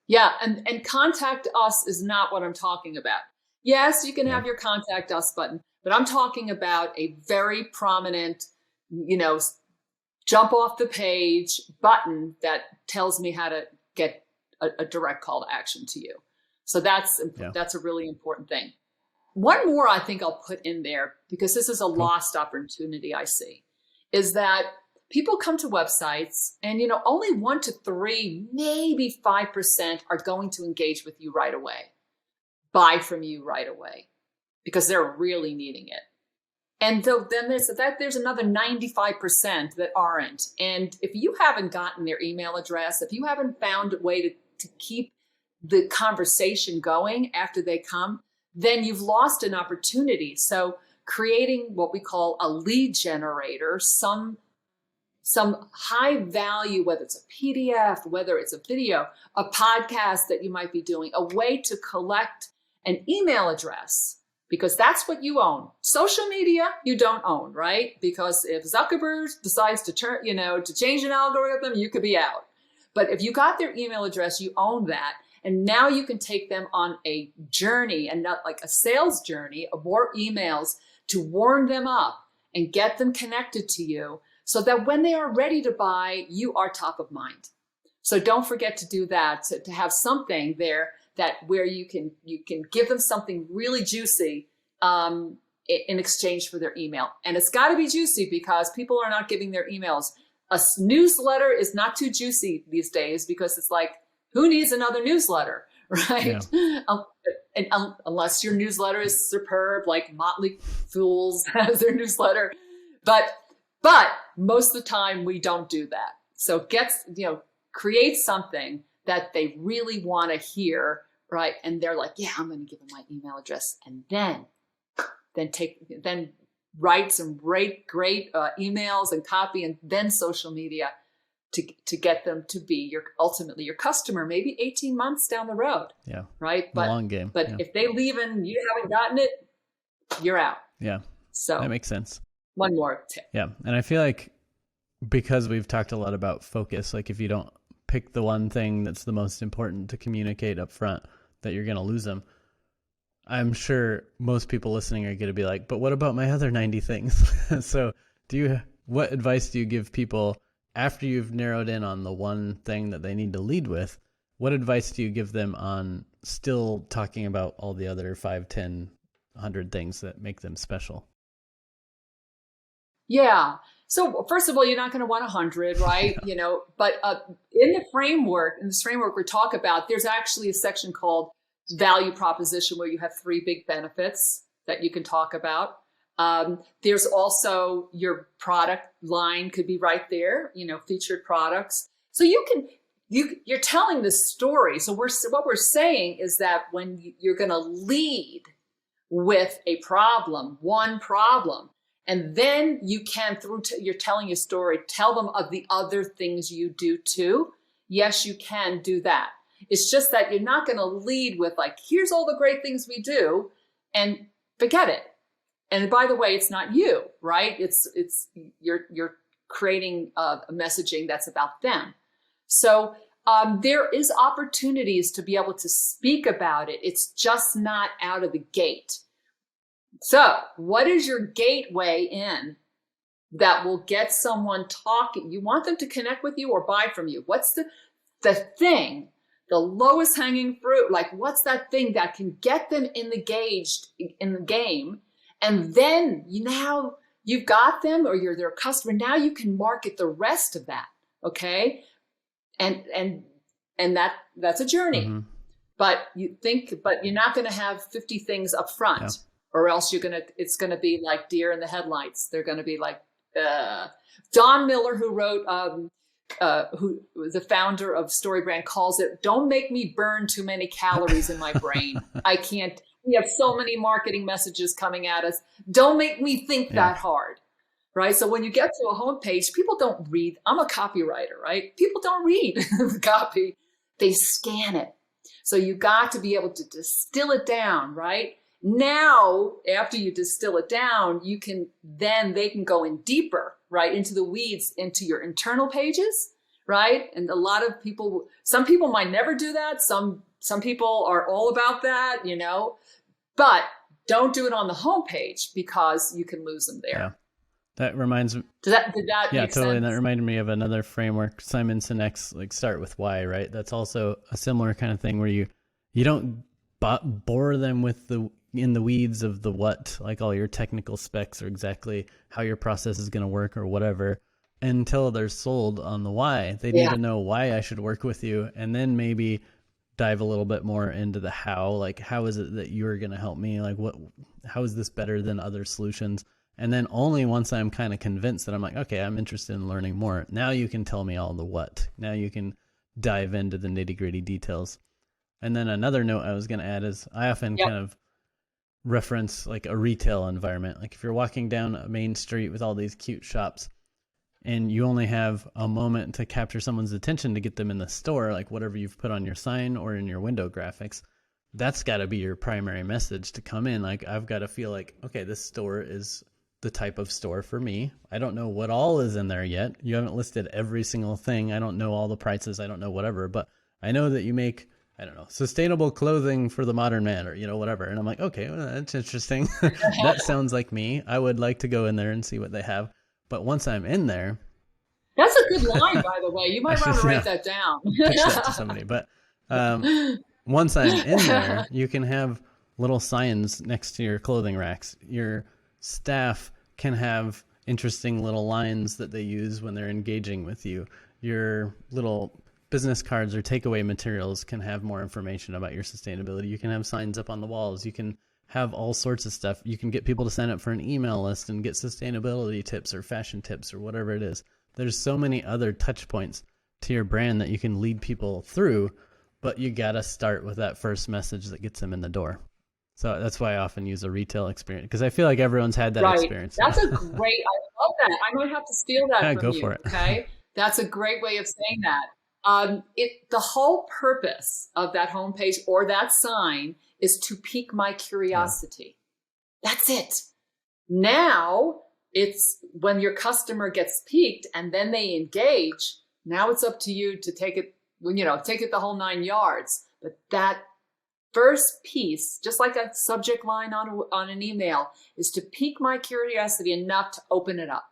Speaker 1: Yeah, and contact us is not what I'm talking about. Yes, you can have your contact us button, but I'm talking about a very prominent, jump off the page button that tells me how to get a direct call to action to you. So that's a really important thing. One more I think I'll put in there, because this is a lost opportunity I see, is that people come to websites and, only 1 to 3, maybe 5% are going to engage with you right away, buy from you right away, because they're really needing it. And then there's another 95% that aren't. And if you haven't gotten their email address, if you haven't found a way to keep the conversation going after they come, then you've lost an opportunity. So creating what we call a lead generator, some high value, whether it's a PDF, whether it's a video, a podcast that you might be doing, a way to collect an email address, because that's what you own. Social media, you don't own, right? Because if Zuckerberg decides to to change an algorithm, you could be out. But if you got their email address, you own that. And now you can take them on a journey, and not like a sales journey, of more emails to warm them up and get them connected to you, so that when they are ready to buy, you are top of mind. So don't forget to do that, to have something there where you can give them something really juicy in exchange for their email. And it's got to be juicy, because people are not giving their emails. A newsletter is not too juicy these days, because it's like, who needs another newsletter, right? Yeah. Unless your newsletter is superb, like Motley Fools has their newsletter. But most of the time we don't do that. So create something that they really want to hear, right? And they're like, yeah, I'm going to give them my email address, and then write some great emails and copy, and then social media to get them to be ultimately your customer, maybe 18 months down the road. Yeah. Right. But
Speaker 2: long game.
Speaker 1: But if they leave and you haven't gotten it, you're out.
Speaker 2: Yeah.
Speaker 1: So
Speaker 2: that makes sense.
Speaker 1: One more tip.
Speaker 2: Yeah. And I feel like, because we've talked a lot about focus, like if you don't pick the one thing that's the most important to communicate up front, that you're going to lose them. I'm sure most people listening are going to be like, but what about my other 90 things? So what advice do you give people after you've narrowed in on the one thing that they need to lead with? What advice do you give them on still talking about all the other 5, 10, 100 things that make them special?
Speaker 1: Yeah. So first of all, you're not going to want 100, right? But in this framework we talk about, there's actually a section called value proposition, where you have 3 big benefits that you can talk about. There's also your product line could be right there, featured products. So you're telling this story. So what we're saying is that when you're going to lead with one problem, and then you can, you're telling your story, tell them of the other things you do too. Yes, you can do that. It's just that you're not going to lead with like, here's all the great things we do, and forget it. And by the way, it's not you, right? You're creating a messaging that's about them. So there is opportunities to be able to speak about it. It's just not out of the gate. So what is your gateway in that will get someone talking? You want them to connect with you or buy from you. What's the thing, the lowest hanging fruit? Like, what's that thing that can get them engaged in the game? And then you've got them, or you're their customer. Now you can market the rest of that. Okay. And that's a journey, mm-hmm. But you're not going to have 50 things up front, yeah. Or else it's going to be like deer in the headlights. They're going to be like, Don Miller, who wrote, who was the founder of StoryBrand, calls it, don't make me burn too many calories in my brain. I can't. We have so many marketing messages coming at us. Don't make me think that hard, right? So when you get to a homepage, people don't read. I'm a copywriter, right? People don't read the copy. They scan it. So you got to be able to distill it down, right? Now, after you distill it down, they can go in deeper, right? Into the weeds, into your internal pages, right? And a lot of people, some people might never do that. Some people are all about that, but don't do it on the homepage because you can lose them there.
Speaker 2: Yeah. That reminds me.
Speaker 1: Did that
Speaker 2: yeah,
Speaker 1: make
Speaker 2: totally.
Speaker 1: sense?
Speaker 2: And that reminded me of another framework, Simon Sinek's, like start with why, right? That's also a similar kind of thing where you don't bore them with in the weeds of the what, like all your technical specs or exactly how your process is going to work or whatever, until they're sold on the why. They need to know why I should work with you, and then maybe dive a little bit more into the how, like how is it that you're going to help me? Like how is this better than other solutions? And then only once I'm kind of convinced that I'm like, okay, I'm interested in learning more, now you can tell me all the what. Now you can dive into the nitty-gritty details. And then another note I was going to add is I often kind of reference like a retail environment. Like if you're walking down a main street with all these cute shops and you only have a moment to capture someone's attention to get them in the store, like whatever you've put on your sign or in your window graphics, that's got to be your primary message to come in. Like I've got to feel like, okay, this store is the type of store for me. I don't know what all is in there yet. You haven't listed every single thing. I don't know all the prices. I don't know whatever, but I know that you make, I don't know, sustainable clothing for the modern man or, whatever. And I'm like, okay, well, that's interesting. That sounds like me. I would like to go in there and see what they have. But once I'm in there.
Speaker 1: That's a good line, by the way. You might want to write that down.
Speaker 2: Pitch that to somebody. But once I'm in there, you can have little signs next to your clothing racks. Your staff can have interesting little lines that they use when they're engaging with you. Your little business cards or takeaway materials can have more information about your sustainability. You can have signs up on the walls. You can have all sorts of stuff. You can get people to sign up for an email list and get sustainability tips or fashion tips or whatever it is. There's so many other touch points to your brand that you can lead people through, but you got to start with that first message that gets them in the door. So that's why I often use a retail experience, because I feel like everyone's had that experience.
Speaker 1: That's a great, I love that. I might have to steal that from
Speaker 2: go
Speaker 1: you.
Speaker 2: For it.
Speaker 1: Okay. That's a great way of saying that. The whole purpose of that homepage or that sign is to pique my curiosity. Yeah. That's it. Now it's when your customer gets piqued and then they engage. Now it's up to you to take it the whole 9 yards. But that first piece, just like a subject line on an email, is to pique my curiosity enough to open it up.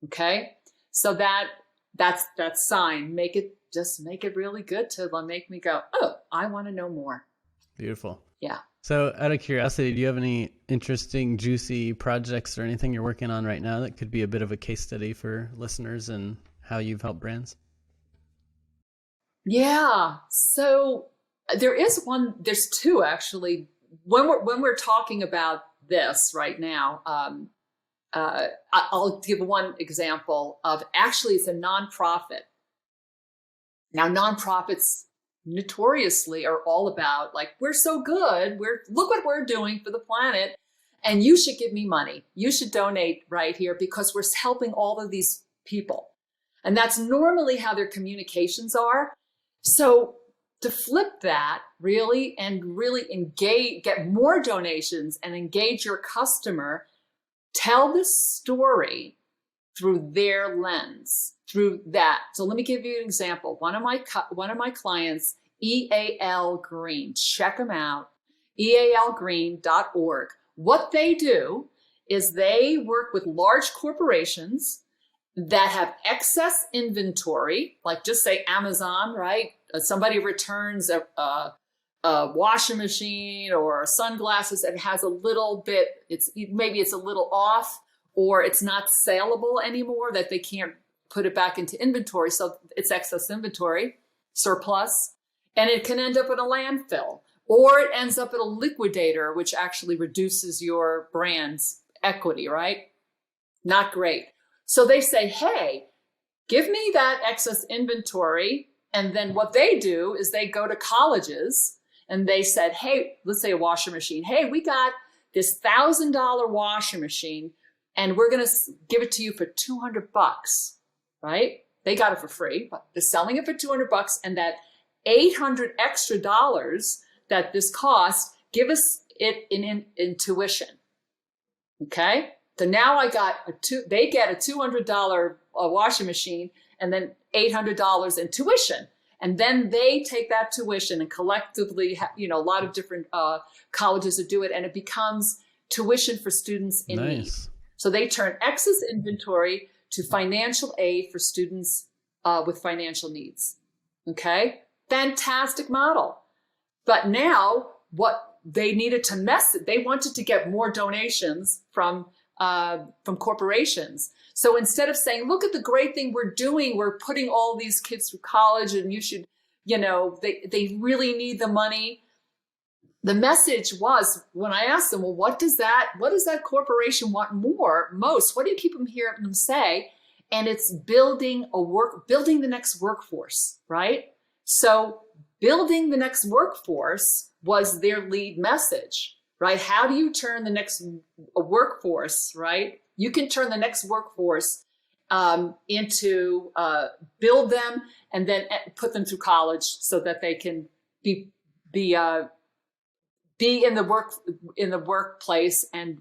Speaker 1: Okay. So that's that sign. Make it really good to make me go, oh, I want to know more.
Speaker 2: Beautiful.
Speaker 1: Yeah.
Speaker 2: So out of curiosity, do you have any interesting, juicy projects or anything you're working on right now that could be a bit of a case study for listeners and how you've helped brands?
Speaker 1: Yeah. So there's two actually. When we're talking about this right now, I'll give one example of actually it's a nonprofit. Now nonprofits notoriously are all about like, we're so good. Look what we're doing for the planet. And you should give me money. You should donate right here because we're helping all of these people. And that's normally how their communications are. So to flip that really and really engage, get more donations and engage your customer, tell the story through their lens, through that. So let me give you an example. One of my clients, EAL Green, check them out, ealgreen.org. What they do is they work with large corporations that have excess inventory, like just say Amazon, right? Somebody returns a washing machine or sunglasses and has a little bit, maybe it's a little off or it's not saleable anymore, that they can't put it back into inventory. So it's excess inventory, surplus, and it can end up in a landfill or it ends up at a liquidator, which actually reduces your brand's equity, right? Not great. So they say, hey, give me that excess inventory. And then what they do is they go to colleges and they said, hey, let's say a washer machine. Hey, we got this $1,000 washer machine and we're going to give it to you for $200, right? They got it for free, but they're selling it for $200, and that $800 extra that this cost, give us it in tuition. Okay. So now they get a $200 washing machine and then $800 in tuition. And then they take that tuition and collectively, a lot of different colleges that do it, and it becomes tuition for students in need. So they turn excess inventory to financial aid for students with financial needs. Okay, fantastic model. But now what they needed to they wanted to get more donations from corporations. So instead of saying, look at the great thing we're doing, we're putting all these kids through college and you should, they really need the money. The message was, when I asked them, well, what does that corporation want most? What do you keep hearing them say? And it's building the next workforce, right? So building the next workforce was their lead message, right? How do you turn the next workforce, right? You can turn the next workforce into build them and then put them through college so that they can be in the workplace and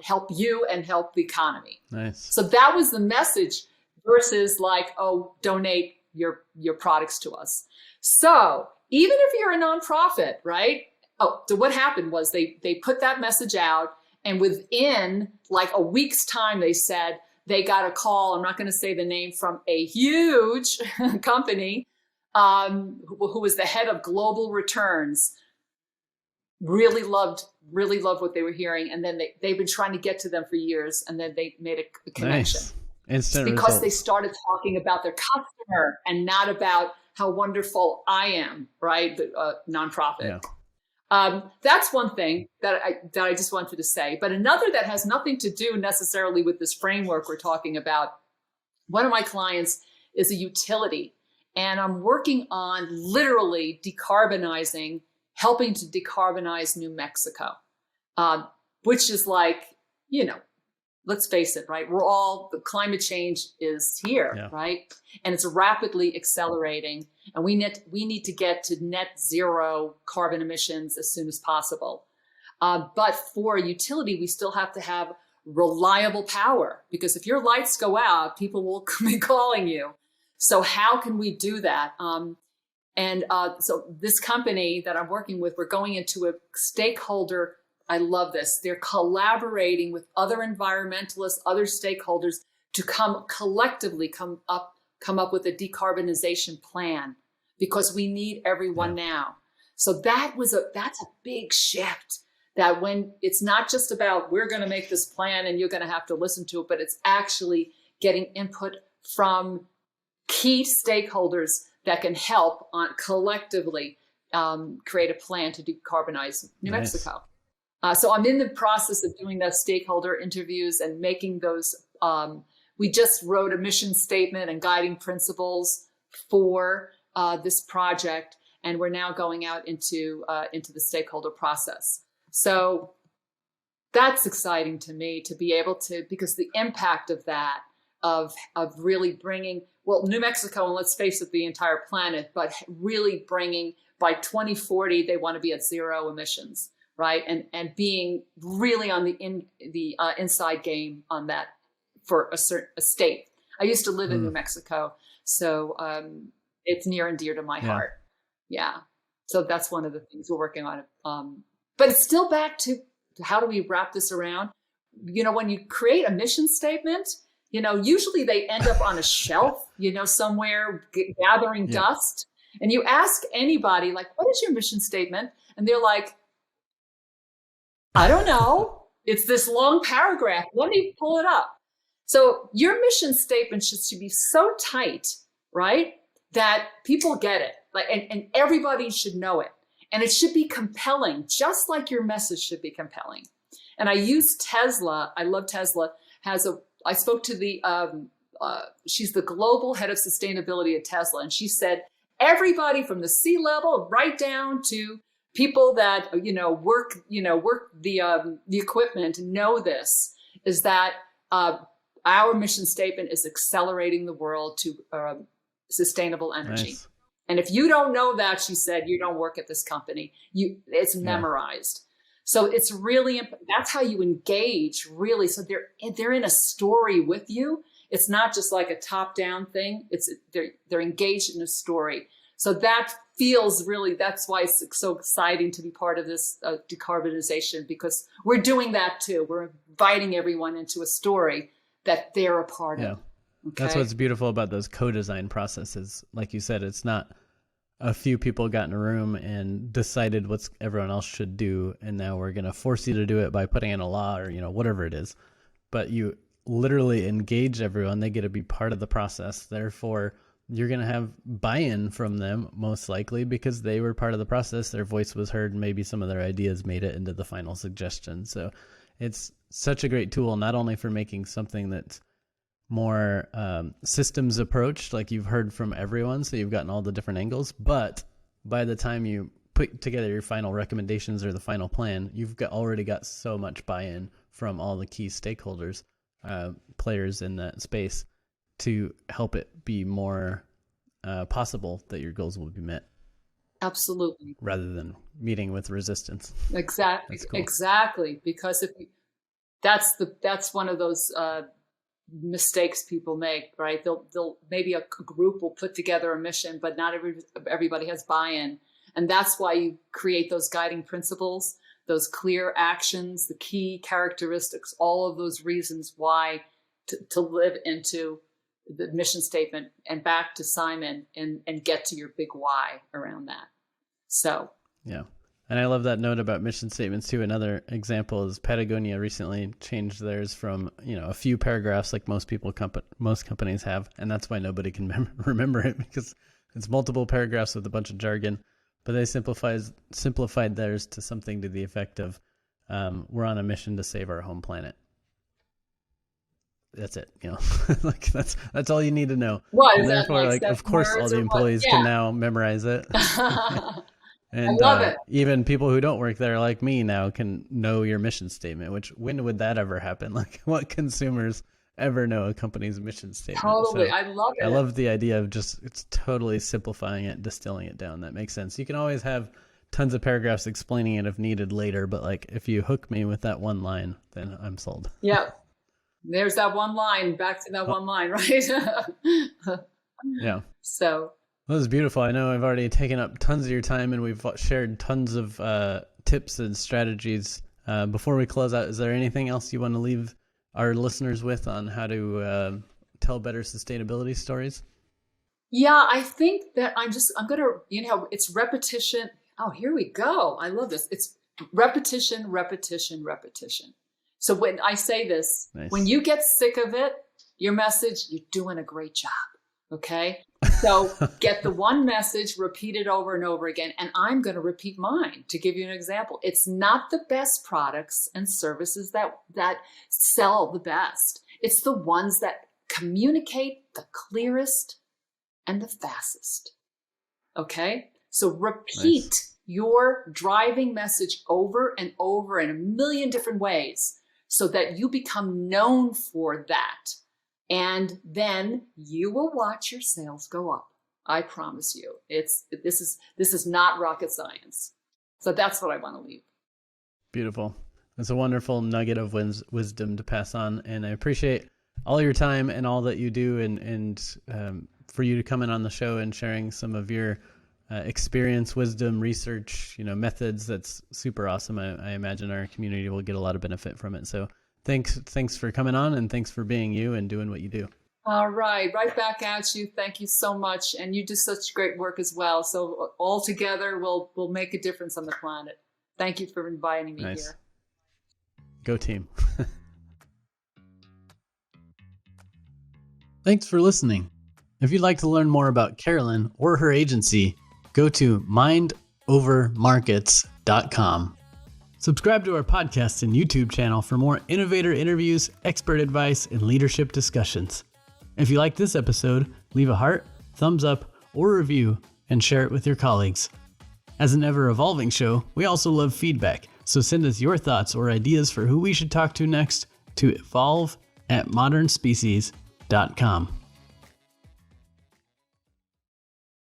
Speaker 1: help you and help the economy.
Speaker 2: Nice.
Speaker 1: So that was the message versus like, oh, donate your products to us. So even if you're a nonprofit, right? Oh, so what happened was they put that message out, and within like a week's time, they said they got a call. I'm not going to say the name, from a huge company who was the head of global returns. Really loved what they were hearing, and then they've been trying to get to them for years, and then they made a connection.
Speaker 2: Nice. Instant
Speaker 1: because
Speaker 2: results.
Speaker 1: They started talking about their customer and not about how wonderful I am, right? The nonprofit.
Speaker 2: Yeah.
Speaker 1: That's one thing that I just wanted to say. But another that has nothing to do necessarily with this framework we're talking about. One of my clients is a utility, and I'm working on literally helping to decarbonize New Mexico, which is like, let's face it, right? The climate change is here, right? And it's rapidly accelerating, and we need to get to net zero carbon emissions as soon as possible. But for a utility, we still have to have reliable power, because if your lights go out, people will be calling you. So how can we do that? So this company that I'm working with, we're going into a stakeholder. I love this. They're collaborating with other environmentalists, other stakeholders to collectively come up with a decarbonization plan, because we need everyone now. So that's a big shift, that when it's not just about, we're going to make this plan and you're going to have to listen to it, but it's actually getting input from key stakeholders that can help on collectively create a plan to decarbonize New Mexico. So I'm in the process of doing those stakeholder interviews and making those. We just wrote a mission statement and guiding principles for this project, and we're now going out into the stakeholder process. So that's exciting to me, to be able to, because the impact of that, of really bringing, New Mexico, and let's face it, the entire planet, but really bringing, by 2040, they want to be at zero emissions, right? And being really on the inside game on that for a state. I used to live in New Mexico, so it's near and dear to my heart. Yeah. So that's one of the things we're working on. But it's still back to how do we wrap this around? When you create a mission statement, usually they end up on a shelf, somewhere gathering dust. And you ask anybody, like, what is your mission statement? And they're like, I don't know. It's this long paragraph. Let me pull it up. So your mission statement should be so tight, right, that people get it, like, and everybody should know it. And it should be compelling, just like your message should be compelling. And I use Tesla. I love Tesla. I spoke to she's the global head of sustainability at Tesla. And she said, everybody from the C-level right down to people that, work the equipment know this, is that our mission statement is accelerating the world to sustainable energy.
Speaker 2: Nice.
Speaker 1: And if you don't know that, she said, you don't work at this company. It's memorized. So it's really, that's how you engage, really. So they're in a story with you. It's not just like a top-down thing. They're engaged in a story. So that feels really, that's why it's so exciting to be part of this decarbonization, because we're doing that too. We're inviting everyone into a story that they're a part of. Okay?
Speaker 2: That's what's beautiful about those co-design processes. Like you said, it's not a few people got in a room and decided what everyone else should do, and now we're going to force you to do it by putting in a law or, whatever it is. But you literally engage everyone. They get to be part of the process. Therefore, you're going to have buy-in from them, most likely, because they were part of the process. Their voice was heard. Maybe some of their ideas made it into the final suggestion. So it's such a great tool, not only for making something that's more systems approach, like you've heard from everyone, so you've gotten all the different angles, but by the time you put together your final recommendations or the final plan, you've already got so much buy-in from all the key stakeholders, players in that space, to help it be more possible that your goals will be met.
Speaker 1: Absolutely.
Speaker 2: Rather than meeting with resistance.
Speaker 1: Exactly.
Speaker 2: That's cool.
Speaker 1: Exactly. Because that's one of those mistakes people make, right? They'll maybe a group will put together a mission, but not everybody has buy-in. And that's why you create those guiding principles, those clear actions, the key characteristics, all of those reasons why to live into the mission statement and back to Simon and get to your big why around that. So. Yeah.
Speaker 2: And I love that note about mission statements too. Another example is Patagonia recently changed theirs from, a few paragraphs like most companies have. And that's why nobody can remember it, because it's multiple paragraphs with a bunch of jargon. But they simplified theirs to something to the effect of, we're on a mission to save our home planet. That's it. Like that's all you need to know.
Speaker 1: What,
Speaker 2: and therefore, of course, all the employees can now memorize it. And
Speaker 1: I love it.
Speaker 2: Even people who don't work there like me now can know your mission statement, which when would that ever happen? Like, what consumers ever know a company's mission statement?
Speaker 1: Totally.
Speaker 2: So
Speaker 1: I love it.
Speaker 2: I love the idea of it's totally simplifying it, distilling it down. That makes sense. You can always have tons of paragraphs explaining it if needed later, but like if you hook me with that one line, then I'm sold.
Speaker 1: Yeah. There's that one line, back to that one line, right?
Speaker 2: Yeah.
Speaker 1: So.
Speaker 2: That was beautiful. I know I've already taken up tons of your time and we've shared tons of tips and strategies. Before we close out, is there anything else you want to leave our listeners with on how to tell better sustainability stories? Yeah,
Speaker 1: I think that I'm going to, it's repetition. Oh, here we go. I love this. It's repetition, repetition, repetition. So when I say this, nice. When you get sick of it, your message, you're doing a great job. Okay. So get the one message, repeat it over and over again. And I'm going to repeat mine to give you an example. It's not the best products and services that sell the best. It's the ones that communicate the clearest and the fastest. Okay. So repeat your driving message over and over in a million different ways so that you become known for that. And then you will watch your sales go up. I promise you. This is not rocket science. So that's what I want to leave.
Speaker 2: Beautiful. It's a wonderful nugget of wisdom to pass on. And I appreciate all your time and all that you do, and for you to come in on the show and sharing some of your experience, wisdom, research, methods. That's super awesome. I imagine our community will get a lot of benefit from it. So thanks for coming on, and thanks for being you and doing what you do.
Speaker 1: All right back at you. Thank you so much. And you do such great work as well. So all together we'll make a difference on the planet. Thank you for inviting me here.
Speaker 2: Go team. Thanks for listening. If you'd like to learn more about Carolyn or her agency, go to mindovermarkets.com. Subscribe to our podcast and YouTube channel for more innovator interviews, expert advice, and leadership discussions. If you like this episode, leave a heart, thumbs up, or review, and share it with your colleagues. As an ever-evolving show, we also love feedback, so send us your thoughts or ideas for who we should talk to next to evolve@modernspecies.com.